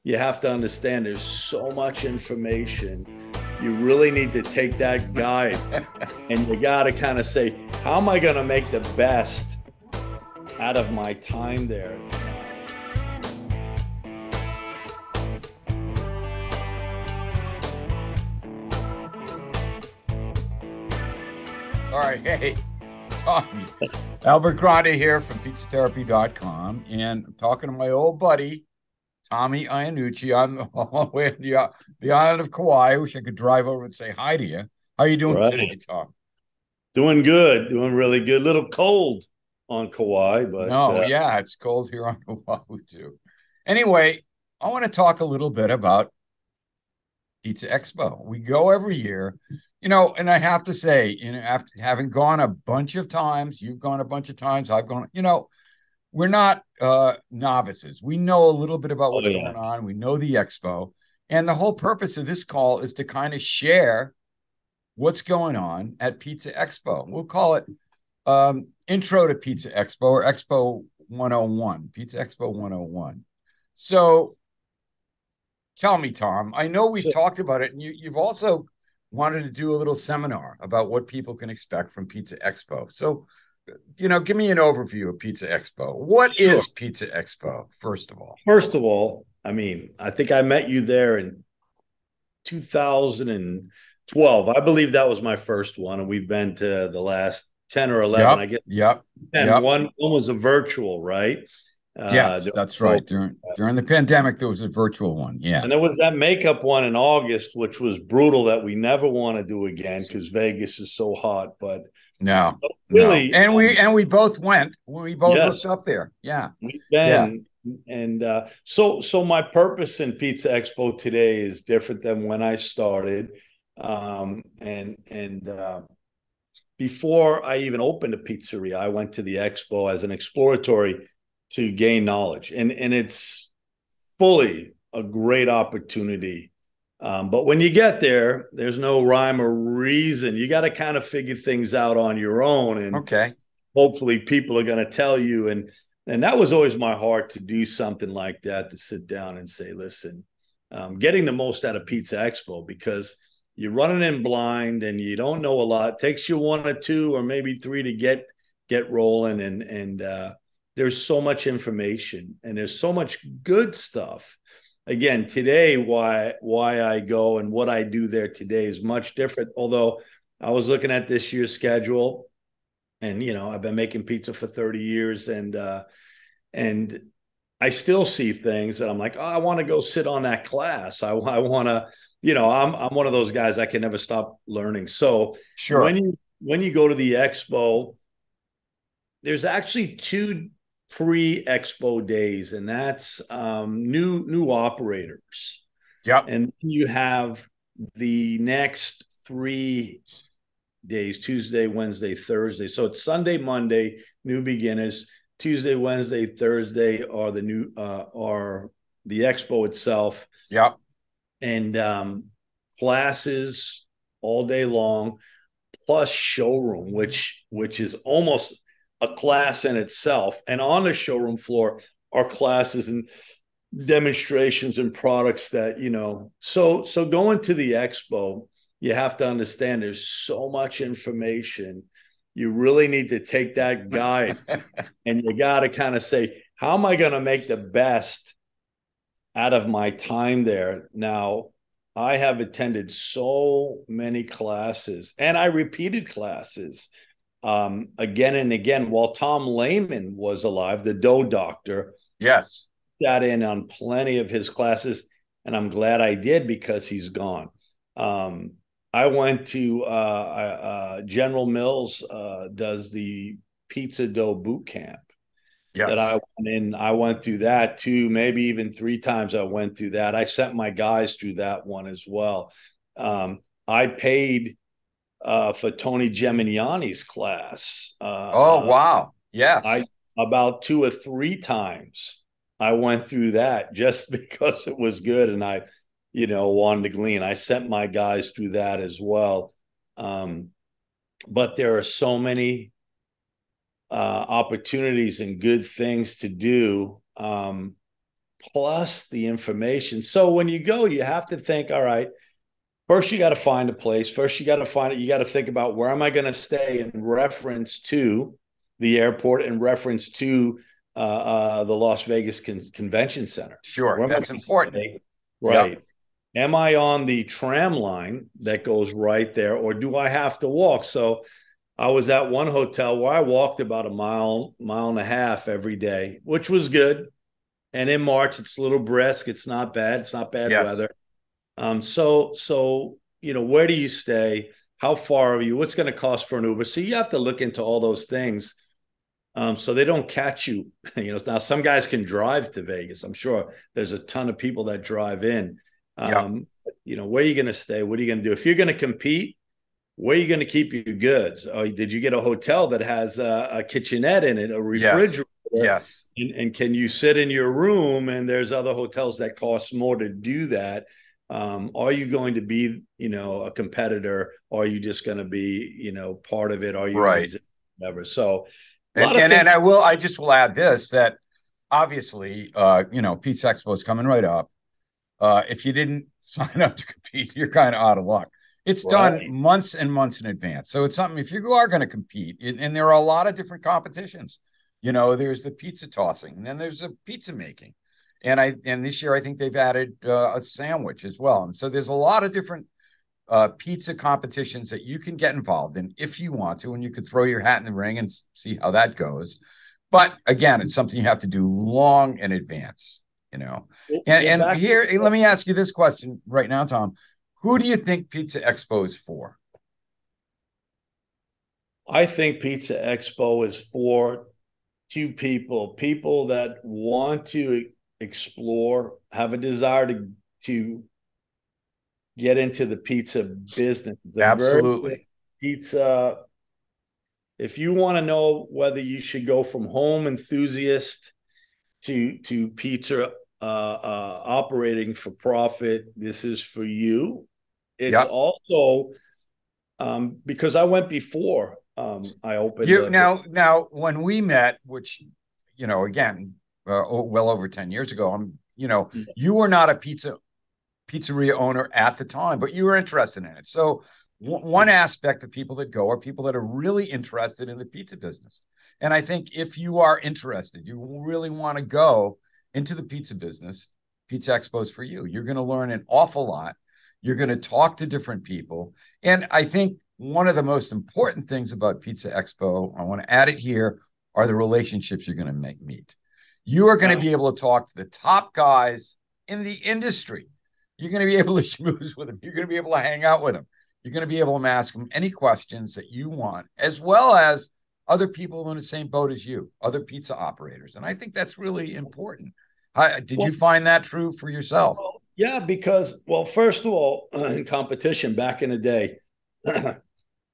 you have to understand there's so much information. You really need to take that guide and you got to kind of say, how am I going to make the best out of my time there? All right. Hey, Tommy. Albert Grande here from pizzatherapy.com. And I'm talking to my old buddy, Tommy Iannucci, on the way to the island of Kauai. I wish I could drive over and say hi to you. How are you doing Right. today, Tom? Doing good, doing really good. Little cold on Kauai, but No, yeah, it's cold here on Oahu too. Anyway, I want to talk a little bit about Pizza Expo. We go every year, and I have to say, after having gone a bunch of times, you've gone a bunch of times, I've gone, we're not novices. We know a little bit about oh what's yeah, going on. We know the expo. And the whole purpose of this call is to kind of share what's going on at Pizza Expo. We'll call it Intro to Pizza Expo or Expo 101, Pizza Expo 101. So tell me, Tom, I know we've talked about it, and you've also wanted to do a little seminar about what people can expect from Pizza Expo. So, give me an overview of Pizza Expo. What sure. is Pizza Expo, first of all? First of all, I mean, I think I met you there in 2012. I believe that was my first one, and we've been to the last 10 or 11. Yep, I guess yep, 10. yep. One was a virtual, right? Yes, that's right. During the pandemic, there was a virtual one. Yeah. And there was that makeup one in August, which was brutal that we never want to do again because Vegas is so hot. But No, no. really, And we both went. We both hooked yes, up there. Yeah. we've Yeah. been. And so my purpose in Pizza Expo today is different than when I started. And before I even opened a pizzeria, I went to the expo as an exploratory to gain knowledge, and it's fully a great opportunity. But when you get there, there's no rhyme or reason. You got to kind of figure things out on your own, and Okay. hopefully, people are going to tell you. And that was always my heart to do something like that, to sit down and say, listen, getting the most out of Pizza Expo because you're running in blind and you don't know a lot. It takes you one or two or maybe three to get rolling, and there's so much information and there's so much good stuff. Again, today, why I go and what I do there today is much different. Although I was looking at this year's schedule, and I've been making pizza for 30 years, and I still see things that I'm like, oh, I want to go sit on that class. I want to, I'm one of those guys, I can never stop learning. So when Sure. you go to the expo, there's actually two pre-expo days, and that's new operators. Yep. And you have the next 3 days: Tuesday, Wednesday, Thursday. So it's Sunday, Monday, new beginners. Tuesday, Wednesday, Thursday are the expo itself, Yep. and classes all day long, plus showroom, which is almost a class in itself. And on the showroom floor are classes and demonstrations and products that so going to the expo, you have to understand there's so much information. You really need to take that guide and you got to kind of say, how am I going to make the best out of my time there? Now, I have attended so many classes and I repeated classes again and again while Tom Lehman was alive, the dough doctor. Yes. Sat in on plenty of his classes, and I'm glad I did because he's gone. I went to General Mills does the pizza dough boot camp that I Yes. went in. I went through that too, maybe even 3 times. I went through that. I sent my guys through that one as well. I paid for Tony Geminiani's class. Oh, wow. I Yes. about 2 or 3 times I went through that just because it was good and I, wanted to glean. I sent my guys through that as well. Um, but there are so many opportunities and good things to do. plus the information. So when you go, you have to think, all right, first you got to find a place. First you got to find it. You got to think about, where am I going to stay in reference to the airport, in reference to the Las Vegas Convention Center. Sure, that's important. Stay? Right. Yep. Am I on the tram line that goes right there, or do I have to walk? So I was at one hotel where I walked about a mile and a half every day, which was good. And in March, it's a little brisk. It's not bad. It's not bad weather. So where do you stay? How far are you? What's going to cost for an Uber? So you have to look into all those things, so they don't catch you. Now some guys can drive to Vegas. I'm sure there's a ton of people that drive in. Where are you going to stay? What are you going to do? If you're going to compete, where are you going to keep your goods? Oh, did you get a hotel that has a kitchenette in it, a refrigerator? Yes. And can you sit in your room? And there's other hotels that cost more to do that. Are you going to be, a competitor? Or are you just going to be, part of it? Are you right? Whatever. So, I just will add this, that obviously, Pizza Expo is coming right up. If you didn't sign up to compete, you're kind of out of luck. It's done months and months in advance. So it's something, if you are going to compete, and there are a lot of different competitions, there's the pizza tossing, and then there's the pizza making. And this year, I think they've added a sandwich as well. And so there's a lot of different pizza competitions that you can get involved in if you want to, and you could throw your hat in the ring and see how that goes. But again, it's something you have to do long in advance, And here, let me ask you this question right now, Tom. Who do you think Pizza Expo is for? I think Pizza Expo is for two people that want to explore, have a desire to get into the pizza business. Absolutely. Pizza. If you want to know whether you should go from home enthusiast to pizza operating for profit, this is for you. It's also because I went before I opened. Now, when we met, which again, well over 10 years ago, you were not a pizzeria owner at the time, but you were interested in it. So one aspect of people that go are people that are really interested in the pizza business. And I think if you are interested, you really want to go into the pizza business, Pizza Expo is for you. You're going to learn an awful lot. You're going to talk to different people. And I think one of the most important things about Pizza Expo, I want to add it here, are the relationships you're going to meet. You are going to be able to talk to the top guys in the industry. You're going to be able to schmooze with them. You're going to be able to hang out with them. You're going to be able to ask them any questions that you want, as well as other people in the same boat as you, other pizza operators. And I think that's really important. Did you find that true for yourself? Yeah, because, first of all, in competition back in the day,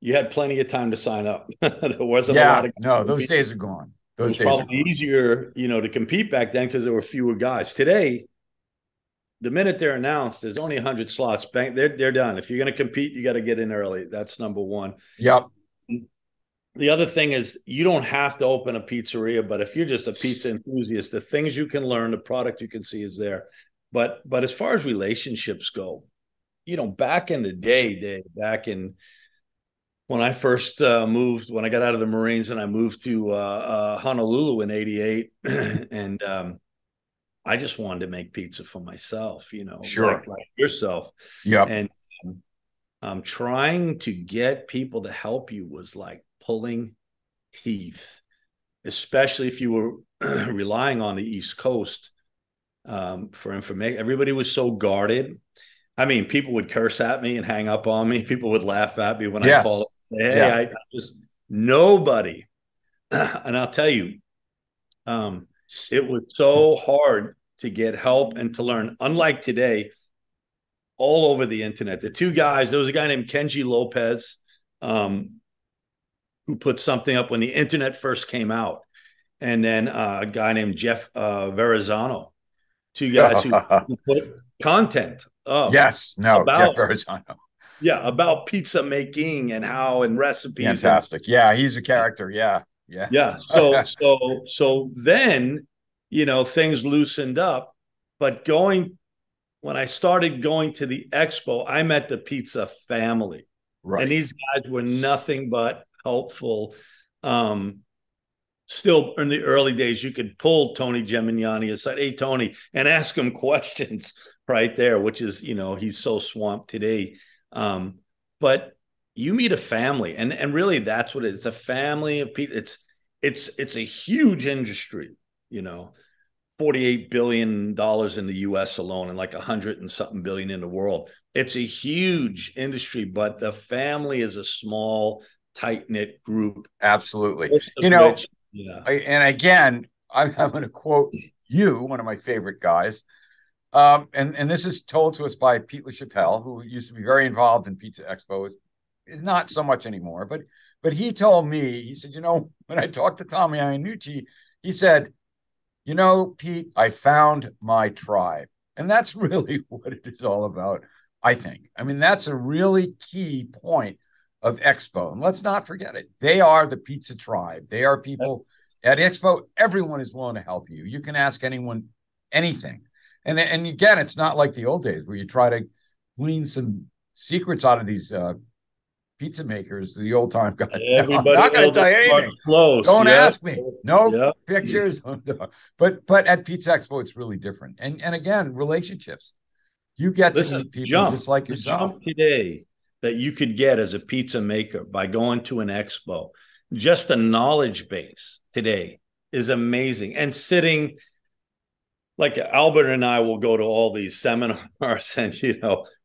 you had plenty of time to sign up. There wasn't a lot of. No, those days are gone. It was probably easier, to compete back then because there were fewer guys. Today, the minute they're announced, there's only 100 slots. Bang, they're done. If you're going to compete, you got to get in early. That's number one. Yep. The other thing is, you don't have to open a pizzeria, but if you're just a pizza enthusiast, the things you can learn, the product you can see is there. But as far as relationships go, back in the day, when I first moved, when I got out of the Marines and I moved to Honolulu in '88, and I just wanted to make pizza for myself, sure, like yourself. Yeah. And trying to get people to help you was like pulling teeth, especially if you were relying on the East Coast for information. Everybody was so guarded. I mean, people would curse at me and hang up on me. People would laugh at me when I called. Hey, I just nobody. And I'll tell you, it was so hard to get help and to learn. Unlike today, all over the internet. The two guys, there was a guy named Kenji Lopez, who put something up when the internet first came out. And then a guy named Jeff Verasano. Two guys who put content up. Yes, no, Jeff Verasano. Yeah, about pizza making and how and recipes. Fantastic. He's a character. Yeah. So then, things loosened up, But when I started going to the expo, I met the pizza family. Right. And these guys were nothing but helpful. Still in the early days, you could pull Tony Gemignani aside, hey, Tony, and ask him questions right there, which is, he's so swamped today. But you meet a family, and really that's what it is. It's a family of people. It's a huge industry, $48 billion in the US alone, and like 100 and something billion in the world. It's a huge industry, but the family is a small, tight-knit group. Absolutely. Which, and again, I'm going to quote you, one of my favorite guys. And this is told to us by Pete LaChapelle, who used to be very involved in Pizza Expo. Is not so much anymore, but he told me, he said, when I talked to Tommy Iannucci, he said, Pete, I found my tribe. And that's really what it is all about, I think. I mean, that's a really key point of Expo. And let's not forget it. They are the pizza tribe. They are people at Expo. Everyone is willing to help you. You can ask anyone anything. And again, it's not like the old days where you try to glean some secrets out of these pizza makers, the old time guys. Everybody, no, I'm not going to tell you anything. Close. Don't ask me. No pictures. But at Pizza Expo, it's really different. And again, relationships. You get to meet people just like yourself. The today that you could get as a pizza maker by going to an expo, just the knowledge base today is amazing. And sitting, like Albert and I will go to all these seminars, and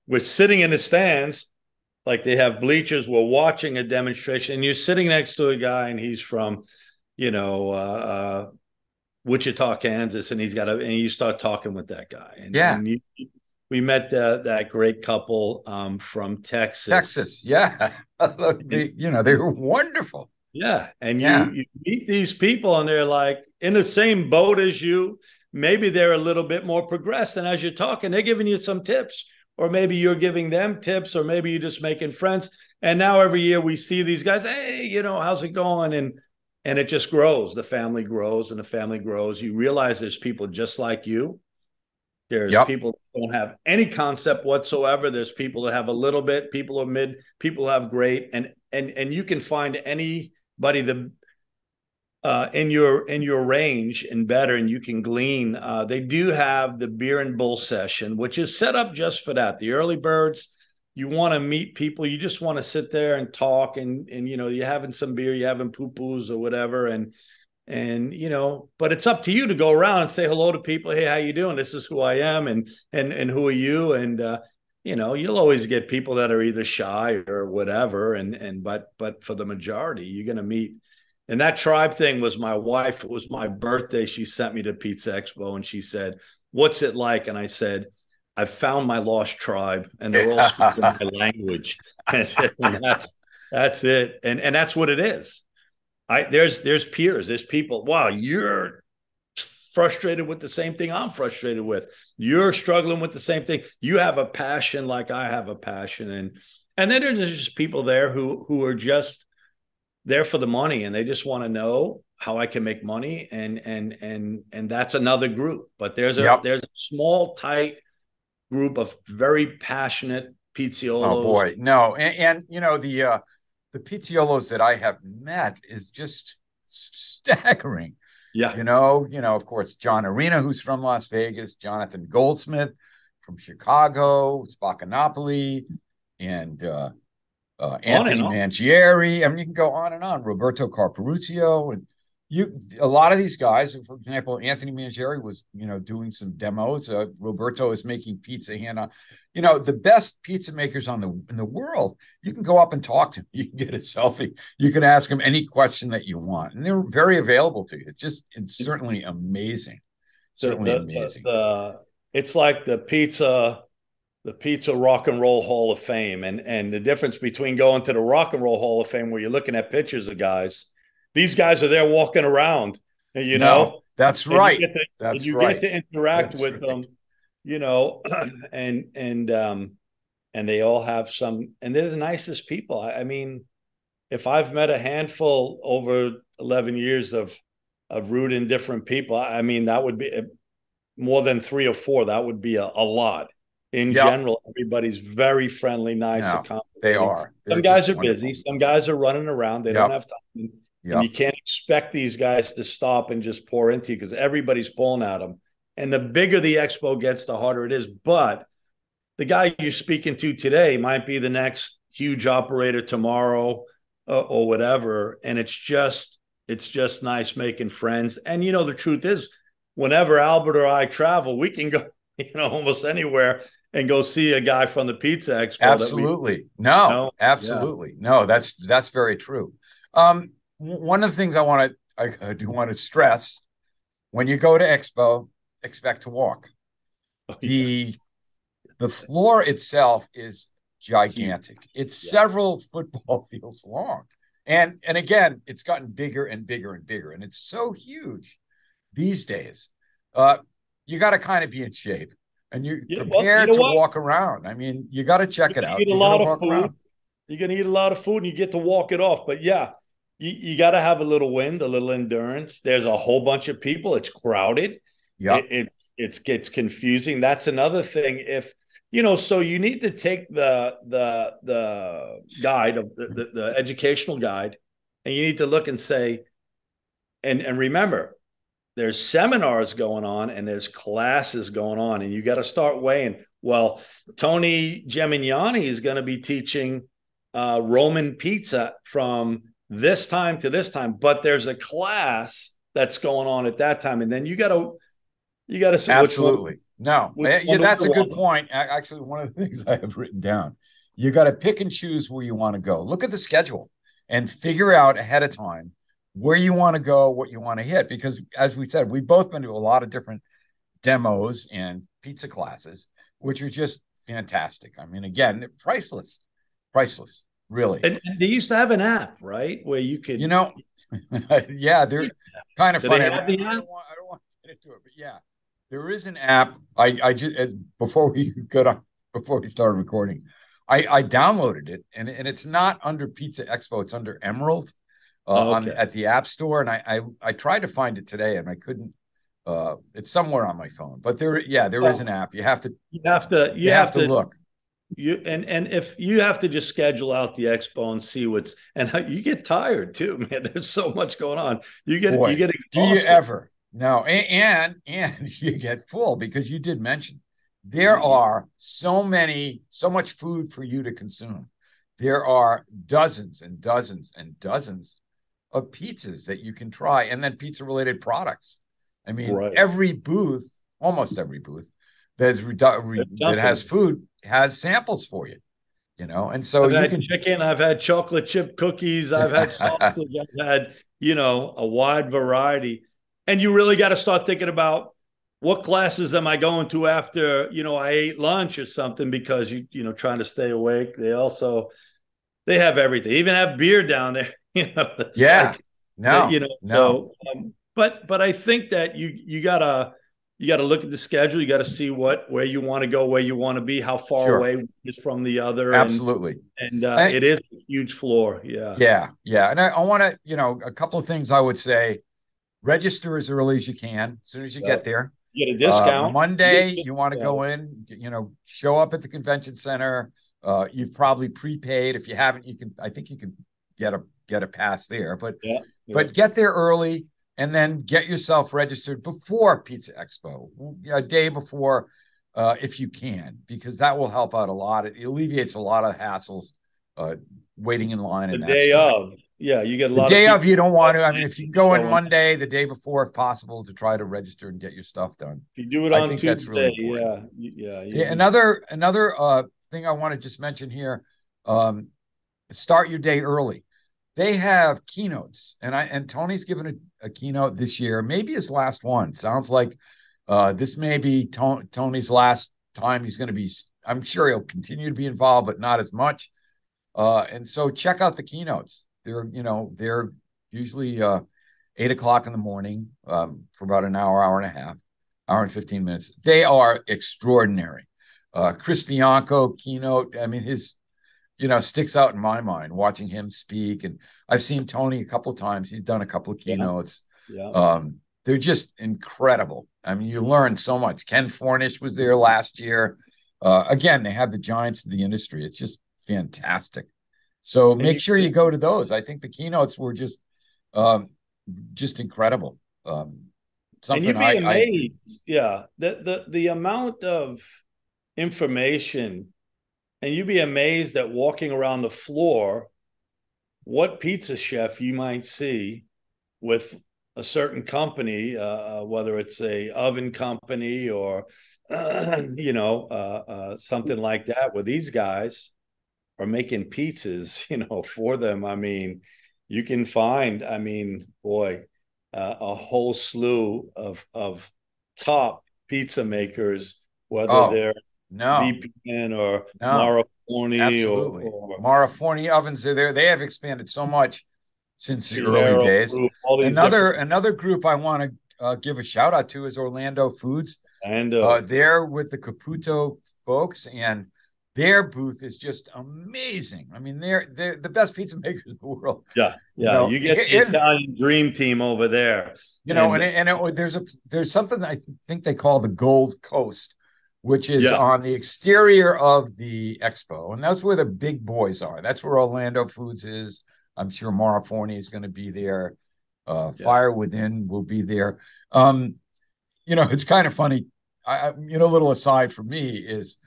we're sitting in the stands. Like they have bleachers, we're watching a demonstration, and you're sitting next to a guy, and he's from, Wichita, Kansas, and and you start talking with that guy. And we met that great couple from Texas. Texas, yeah. They were wonderful. Yeah, and you meet these people, and they're like in the same boat as you. Maybe they're a little bit more progressed, and as you're talking, they're giving you some tips. Or maybe you're giving them tips, or maybe you're just making friends. And now every year we see these guys, hey, how's it going? And it just grows. The family grows, and the family grows. You realize there's people just like you. There's people that don't have any concept whatsoever. There's people that have a little bit, people are mid, people have great. And you can find anybody in your range and better, and you can glean. They do have the beer and bull session, which is set up just for that. The early birds, you want to meet people, you just want to sit there and talk, and you're having some beer, you're having poo-poos or whatever, and but it's up to you to go around and say hello to people. Hey, how you doing? This is who I am, and who are you? And you'll always get people that are either shy or whatever, but for the majority, you're going to meet. And that tribe thing was my wife. It was my birthday. She sent me to Pizza Expo, and she said, "What's it like?" And I said, "I've found my lost tribe, and they're all speaking my language." And that's it. And that's what it is. There's peers. There's people. Wow, you're frustrated with the same thing I'm frustrated with. You're struggling with the same thing. You have a passion like I have a passion, and then there's just people there who are just there for the money, and they just want to know how I can make money, and that's another group. But there's a small, tight group of very passionate pizziolos. Oh boy, no, and the pizziolos that I have met is just staggering. Yeah, of course, John Arena, who's from Las Vegas, Jonathan Goldsmith from Chicago, Spaccanapoli, and Anthony Mangieri. I mean, you can go on and on. Roberto Carparuccio, and a lot of these guys. For example, Anthony Mangieri was, doing some demos. Roberto is making pizza hand on. The best pizza makers in the world. You can go up and talk to them. You can get a selfie. You can ask them any question that you want, and they're very available to you. It's certainly amazing. Amazing. It's like the pizza Rock and Roll Hall of Fame. And the difference between going to the Rock and Roll Hall of Fame, where you're looking at pictures of guys, these guys are there walking around, that's right. You get to interact with them, and they all have and they're the nicest people. I mean, if I've met a handful over 11 years of rooting different people, I mean, that would be more than 3 or 4, that would be a lot. In Yep. general, everybody's very friendly, nice, No, they accommodating. are. Some They're guys just are wonderful. busy. Some guys are running around. They don't Yep. have time. And you Yep. can't expect these guys to stop and just pour into you because everybody's pulling at them. And the bigger the expo gets, the harder it is. But the guy you're speaking to today might be the next huge operator tomorrow, or whatever. And it's just nice making friends. And the truth is, whenever Albert or I travel, we can go, almost anywhere and go see a guy from the Pizza Expo. Absolutely. Absolutely. Yeah. No, that's very true. One of the things I do want to stress, when you go to Expo, expect to walk. The floor itself is gigantic. It's several football fields long. And again, it's gotten bigger and bigger and bigger. And it's so huge these days. You got to kind of be in shape and you're prepared to walk around. I mean, you got to check it out. Eat a lot of food. You're going to eat a lot of food and you get to walk it off. But yeah, you got to have a little wind, a little endurance. There's a whole bunch of people. It's crowded. Yeah, it gets confusing. That's another thing. If so you need to take the guide of the educational guide, and you need to look and say, and remember, there's seminars going on and there's classes going on, and you got to start weighing. Well, Tony Gemignani is going to be teaching Roman pizza from this time to this time, but there's a class that's going on at that time, and then you got to say absolutely. No, yeah, that's a good point. Actually, one of the things I have written down, you got to pick and choose where you want to go. Look at the schedule and figure out ahead of time where you want to go, what you want to hit. Because as we said, we've both been to a lot of different demos and pizza classes, which are just fantastic. I mean, again, priceless, really. And they used to have an app, right? Where you could, yeah, they're kind of funny. I don't want to get into it, but yeah. There is an app. I just before we started recording, I downloaded it, and it's not under Pizza Expo. It's under Emerald at the App Store, and I tried to find it today, and I couldn't. It's somewhere on my phone, but there is an app. You have to look. And if you have to just schedule out the expo and see you get tired too, man. There's so much going on. You get exhausted. Do you ever? No, and you get full, because you did mention there are so much food for you to consume. There are dozens and dozens and dozens of pizzas that you can try, and then pizza related products. I mean, almost every booth that has food has samples for you. And so I've had chicken, I've had chocolate chip cookies, I've had sausage, I've had a wide variety. And you really got to start thinking about what classes am I going to after, I ate lunch or something, because trying to stay awake. They have everything. They even have beer down there. But I think that you gotta look at the schedule. You got to see where you want to go, where you want to be, how far away is from the other. Absolutely. And it is a huge floor. Yeah. And I want to, a couple of things I would say. Register as early as you can. As soon as you get there, you get a discount. Monday, you want to go in, show up at the convention center. You've probably prepaid. If you haven't, I think you can get a pass there, but get there early and then get yourself registered before Pizza Expo, a day before, if you can, because that will help out a lot. It alleviates a lot of hassles, waiting in line. The day of. Yeah, you get a lot. The day of, you don't want to. I mean, if you go in Monday, the day before, if possible, to try to register and get your stuff done. If you do it on Tuesday, that's really important. Another thing I want to just mention here: start your day early. They have keynotes, and Tony's given a keynote this year, maybe his last one. Sounds like this may be Tony's last time he's going to be. I'm sure he'll continue to be involved, but not as much. And so check out the keynotes. They're usually 8:00 in the morning for about an hour and a half, hour and 15 minutes. They are extraordinary. Chris Bianco keynote. I mean, his, sticks out in my mind watching him speak. And I've seen Tony a couple of times. He's done a couple of keynotes. they're just incredible. I mean, you learn so much. Ken Fornish was there last year. Again, they have the giants of the industry. It's just fantastic. So make sure you go to those. I think the keynotes were just incredible. And you'd be amazed, the amount of information, and you'd be amazed at walking around the floor what pizza chef you might see with a certain company, whether it's a oven company or something like that, where these guys are making pizzas, for them. I mean, you can find, boy, a whole slew of top pizza makers, whether they're VPN or Marafoni or Marafoni ovens are there. They have expanded so much since the early days. Group, another group I want to give a shout out to is Orlando Foods. And they're with the Caputo folks, and their booth is just amazing. I mean, they're the best pizza makers in the world. Yeah. You get the Italian dream team over there. There's something I think they call the Gold Coast, which is on the exterior of the expo, and that's where the big boys are. That's where Orlando Foods is. I'm sure Marafoni is going to be there. Fire Within will be there. It's kind of funny. A little aside for me is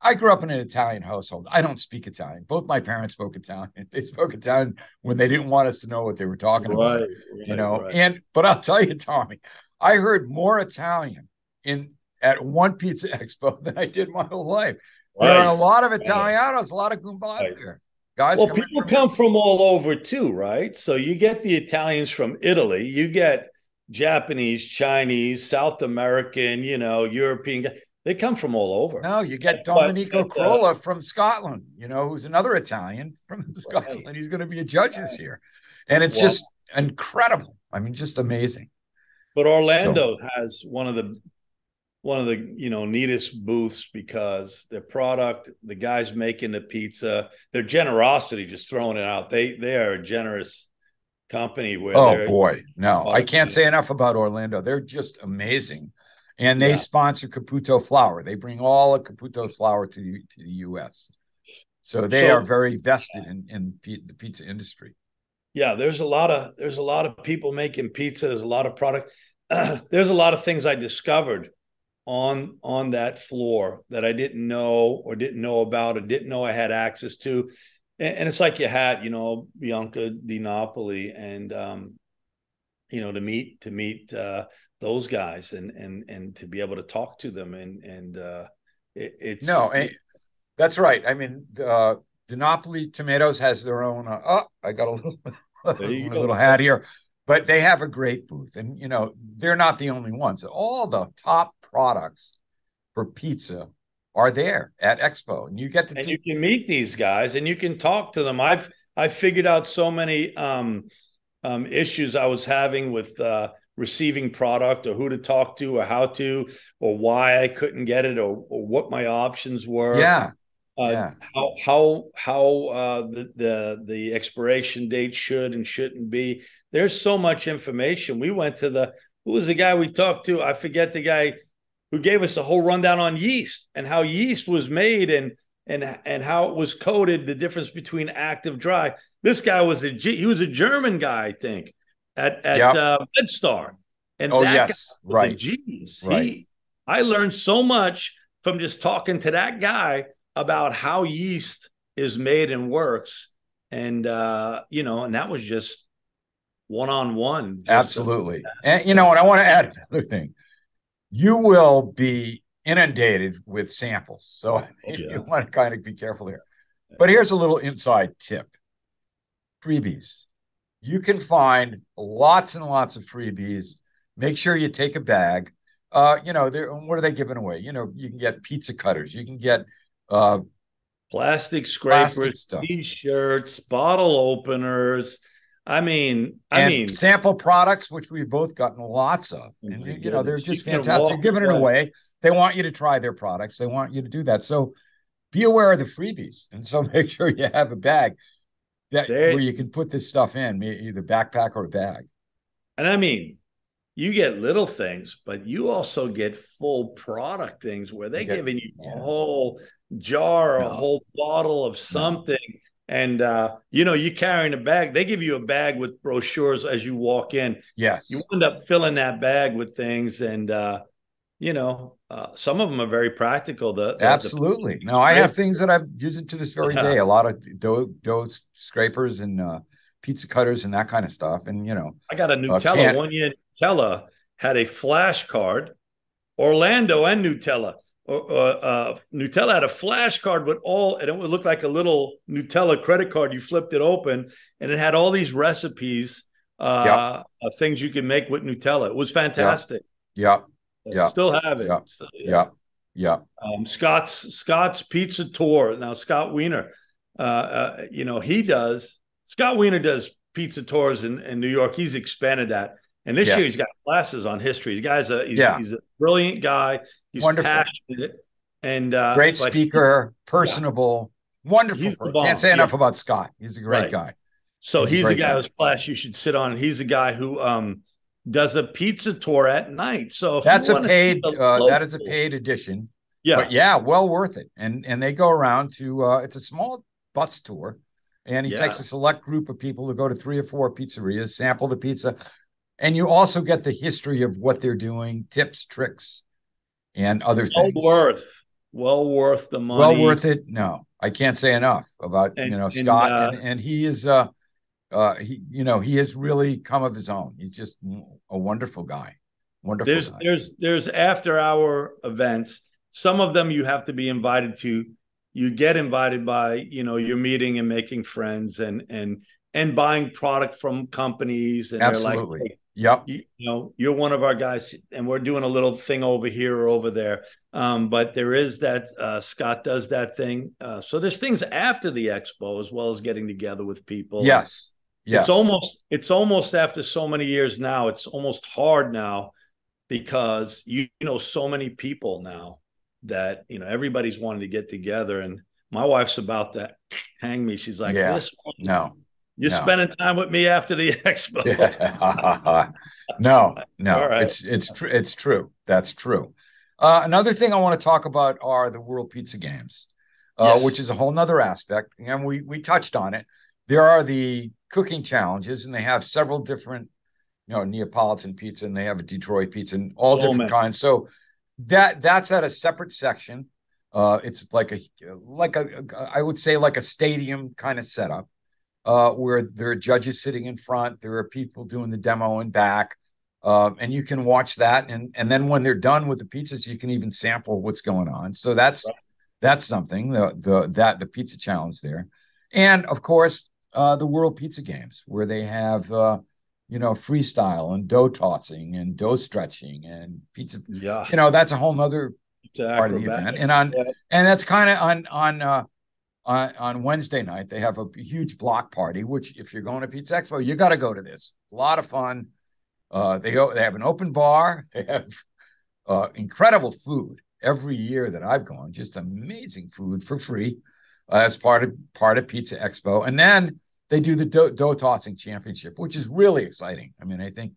I grew up in an Italian household. I don't speak Italian. Both my parents spoke Italian. They spoke Italian when they didn't want us to know what they were talking about. But I'll tell you, Tommy, I heard more Italian at one Pizza Expo than I did my whole life. There are a lot of Italianos, a lot of Goombas there. Guys, people come from all over too, right? So you get the Italians from Italy, you get Japanese, Chinese, South American, European. They come from all over. No, you get Domenico Crolla from Scotland, who's another Italian from Scotland. He's going to be a judge this year. And it's just incredible. I mean, just amazing. But Orlando has one of the neatest booths, because their product, the guys making the pizza, their generosity, just throwing it out. They are a generous company. I can't say enough about Orlando. They're just amazing. And they sponsor Caputo Flour. They bring all of Caputo Flour to the U.S. So they are very vested in the pizza industry. Yeah, there's a lot of people making pizza. There's a lot of product. There's a lot of things I discovered on that floor that I didn't know about or didn't know I had access to. And it's like you had, Bianco, DiNapoli, and to meet those guys and to be able to talk to them that's right. I mean, DiNapoli Tomatoes has their own. I got a little hat here, but they have a great booth, and they're not the only ones. All the top products for pizza are there at Expo, and you get to you can meet these guys and you can talk to them. I figured out so many issues I was having with receiving product, or who to talk to, or how to, or why I couldn't get it, or what my options were. How the expiration date should and shouldn't be. There's so much information. We went to who was the guy we talked to? I forget the guy who gave us a whole rundown on yeast and how yeast was made and how it was coated, the difference between active, dry. This guy was he was a German guy, I think, at MedStar. And genius. Right. I learned so much from just talking to that guy about how yeast is made and works. And and that was just one-on-one. Absolutely. And I want to add another thing. You will be inundated with samples. So you want to kind of be careful there. But here's a little inside tip. Freebies. You can find lots and lots of freebies. Make sure you take a bag. What are they giving away? You can get pizza cutters. You can get plastic scrapers, T-shirts, bottle openers. I mean, sample products, which we've both gotten lots of. And, they're just fantastic. They're giving it away. They want you to try their products. They want you to do that. So be aware of the freebies. And so make sure you have a bag where you can put this stuff in, either backpack or a bag. And you get little things, but you also get full product things where they're giving you a whole jar, a whole bottle of something. And, you carrying a bag, they give you a bag with brochures as you walk in. Yes. You end up filling that bag with things. And, some of them are very practical. Absolutely. No, I have things that I'm using to this very day. A lot of dough scrapers and pizza cutters and that kind of stuff. And, I got a Nutella. One year, Nutella had a flashcard, Orlando and Nutella. Nutella had a flashcard with and it would look like a little Nutella credit card. You flipped it open, and it had all these recipes, things you can make with Nutella. It was fantastic. Yeah. Still have it. Yeah. Scott's Pizza Tour. Now, Scott Wiener, Scott Wiener does pizza tours in New York. He's expanded that. And this year he's got classes on history. The guy's he's a brilliant guy. He's passionate and great speaker, personable, wonderful. Can't say enough about Scott. He's a great guy. So he's a guy whose class you should sit on. And he's a guy who does a pizza tour at night. So if that's that is a paid edition. Yeah. But well worth it. And they go around to it's a small bus tour, and he takes a select group of people to go to 3 or 4 pizzerias, sample the pizza. And you also get the history of what they're doing, tips, tricks, and other things. Well worth the money. Well worth it. No, I can't say enough about Scott, and he is he has really come of his own. He's just a wonderful guy. There's after hour events. Some of them you have to be invited to. You get invited by you're meeting and making friends and buying product from companies, and absolutely. They're like, yep. You're one of our guys, and we're doing a little thing over here or over there. But there is that Scott does that thing. So there's things after the expo as well as getting together with people. Yes. It's almost after so many years now, it's almost hard now because so many people now that everybody's wanting to get together. And my wife's about to hang me. She's like, You're spending time with me after the expo. No. Right. It's true. That's true. Another thing I want to talk about are the World Pizza Games, which is a whole nother aspect. And we touched on it. There are the cooking challenges, and they have several different, Neapolitan pizza, and they have a Detroit pizza, and all different kinds. So that's at a separate section. It's like I would say like a stadium kind of setup. Where there are judges sitting in front, there are people doing the demo in back, and you can watch that. And then when they're done with the pizzas, you can even sample what's going on. So that's something. The pizza challenge there, and of course the World Pizza Games, where they have freestyle and dough tossing and dough stretching and pizza. Yeah, that's a whole nother part of the event. And that's kind of on Wednesday night, they have a huge block party, which if you're going to Pizza Expo, you got to go to this. A lot of fun. They have an open bar. They have incredible food every year that I've gone. Just amazing food for free as part of Pizza Expo. And then they do the dough tossing championship, which is really exciting. I mean, I think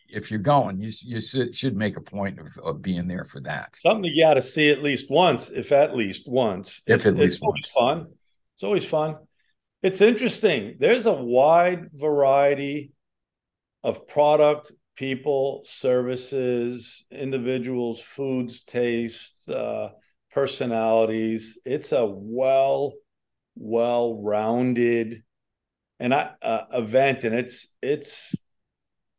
if you're going, you should make a point of being there for that. Something you got to see at least once, if at least once. It's always fun. It's always fun. It's interesting. There's a wide variety of product, people, services, individuals, foods, tastes, personalities. It's a well-rounded event, and it's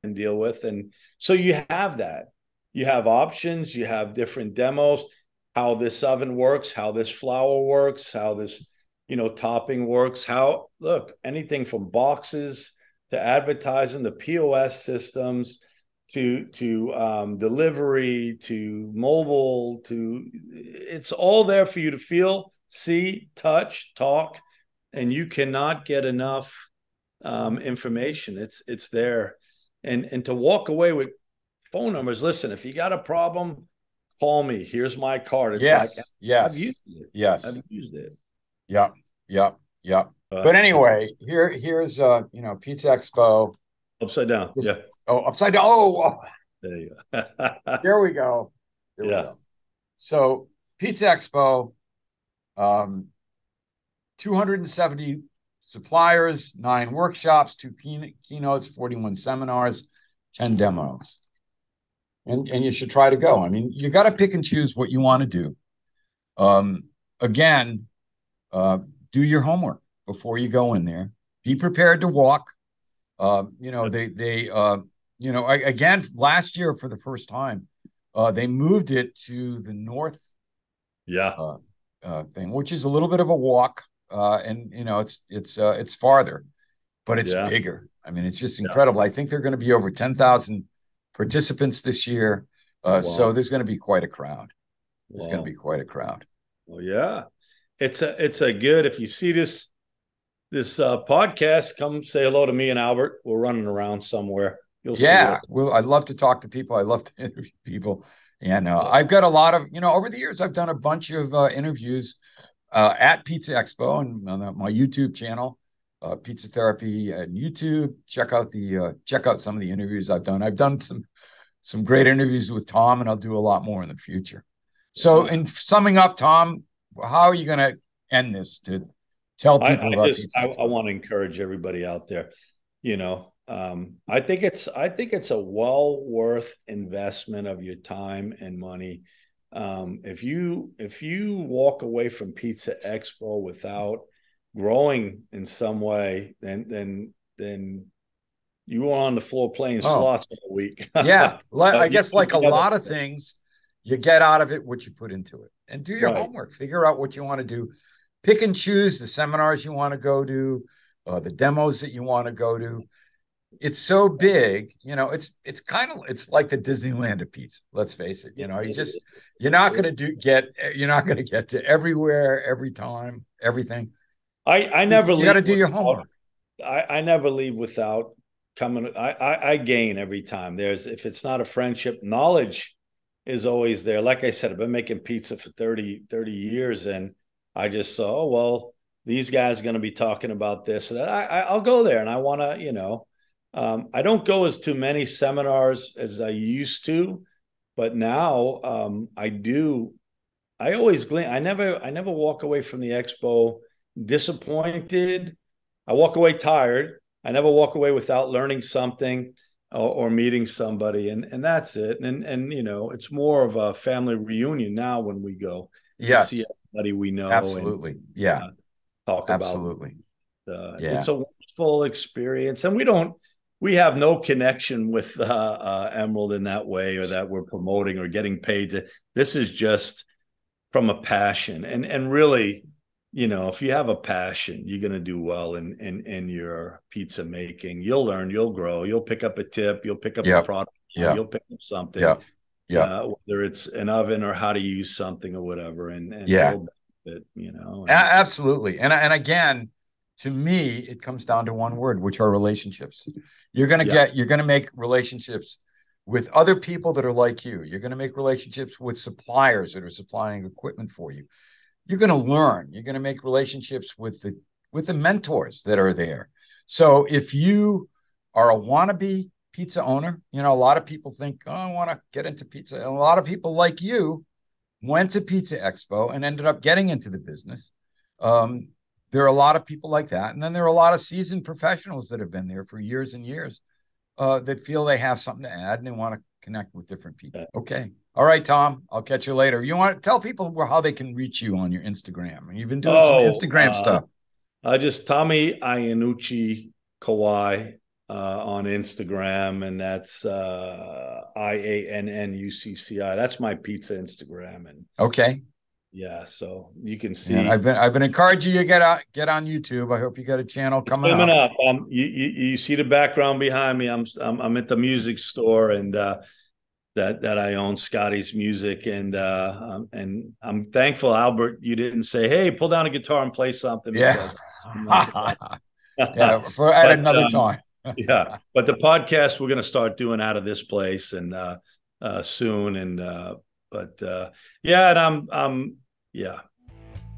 and deal with. And so you have that. You have options, you have different demos, how this oven works, how this flour works, how this, topping works, anything from boxes to advertising, the POS systems to delivery, to mobile, it's all there for you to feel, see, touch, talk, and you cannot get enough information. It's there. And to walk away with phone numbers. Listen, if you got a problem, call me. Here's my card. It's I've used it. Yes. I've used it. Yep. But anyway, here's Pizza Expo. Upside down. upside down. Oh, There you go. there we go. There we go. So Pizza Expo, 270 suppliers, 9 workshops, 2 keynotes, 41 seminars, 10 demos. And you should try to go. I mean, you got to pick and choose what you want to do. Again, do your homework before you go in there. Be prepared to walk. Again, last year for the first time, they moved it to the north thing, which is a little bit of a walk. And it's farther, but it's bigger. I mean, it's just incredible. I think they're going to be over 10,000 participants this year. So there's going to be quite a crowd. There's going to be quite a crowd. Well, yeah, it's a good, if you see this podcast, come say hello to me and Albert. We're running around somewhere. You'll see us. Well, I'd love to talk to people. I love to interview people. And I've got a lot of, over the years, I've done a bunch of interviews at Pizza Expo and on my YouTube channel, Pizza Therapy and YouTube. Check out some of the interviews I've done. I've done some great interviews with Tom, and I'll do a lot more in the future. So, in summing up, Tom, how are you going to end this to tell people about Pizza Expo? I want to encourage everybody out there. I think it's a well worth investment of your time and money. If you walk away from Pizza Expo without growing in some way, then you were on the floor playing slots all week. Yeah, I guess like a lot of things, you get out of it what you put into it, and do your homework. Figure out what you want to do. Pick and choose the seminars you want to go to, the demos that you want to go to. It's so big, it's like the Disneyland of pizza. Let's face it. You're not going to get to everywhere, every time, everything. I never leave. You got to do your homework. I never leave without coming. I gain every time. If it's not a friendship, knowledge is always there. Like I said, I've been making pizza for 30 years, and I just saw, these guys are going to be talking about this. So I'll go there, and I want to, I don't go as too many seminars as I used to, but now I do. I always glean. I never walk away from the expo disappointed. I walk away tired. I never walk away without learning something or meeting somebody, and that's it. And it's more of a family reunion now when we go. Yes, see everybody we know. Absolutely, talk absolutely. About. It's a wonderful experience, and we have no connection with Emerald in that way, or that we're promoting or getting paid. This is just from a passion, and really, if you have a passion, you're going to do well in your pizza making. You'll learn, you'll grow, you'll pick up a tip, you'll pick up a product, you'll pick up something, whether it's an oven or how to use something or whatever, and absolutely. And again, to me, it comes down to one word, which are relationships. You're going to make relationships with other people that are like you. You're going to make relationships with suppliers that are supplying equipment for you. You're going to learn. You're going to make relationships with the mentors that are there. So if you are a wannabe pizza owner, a lot of people think, I want to get into pizza. And a lot of people like you went to Pizza Expo and ended up getting into the business. There are a lot of people like that. And then there are a lot of seasoned professionals that have been there for years and years that feel they have something to add and they want to connect with different people. Okay. All right, Tom, I'll catch you later. You want to tell people how they can reach you on your Instagram? You've been doing some Instagram stuff. Just Tommy Iannucci Kawhi on Instagram, and that's IANNUCCI. That's my pizza Instagram. And okay. Yeah, so you can see. Yeah, I've been encouraging you to get on YouTube. I hope you got a channel coming up. You see the background behind me. I'm at the music store, and that I own, Scotty's Music, and I'm thankful, Albert, you didn't say, "Hey, pull down a guitar and play something." Yeah, at another time. Yeah, but the podcast we're going to start doing out of this place and soon, and I'm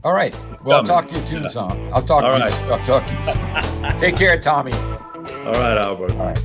All right. Well, I'll talk to you soon, Tom. I'll talk to you. Take care, Tommy. All right, Albert. All right.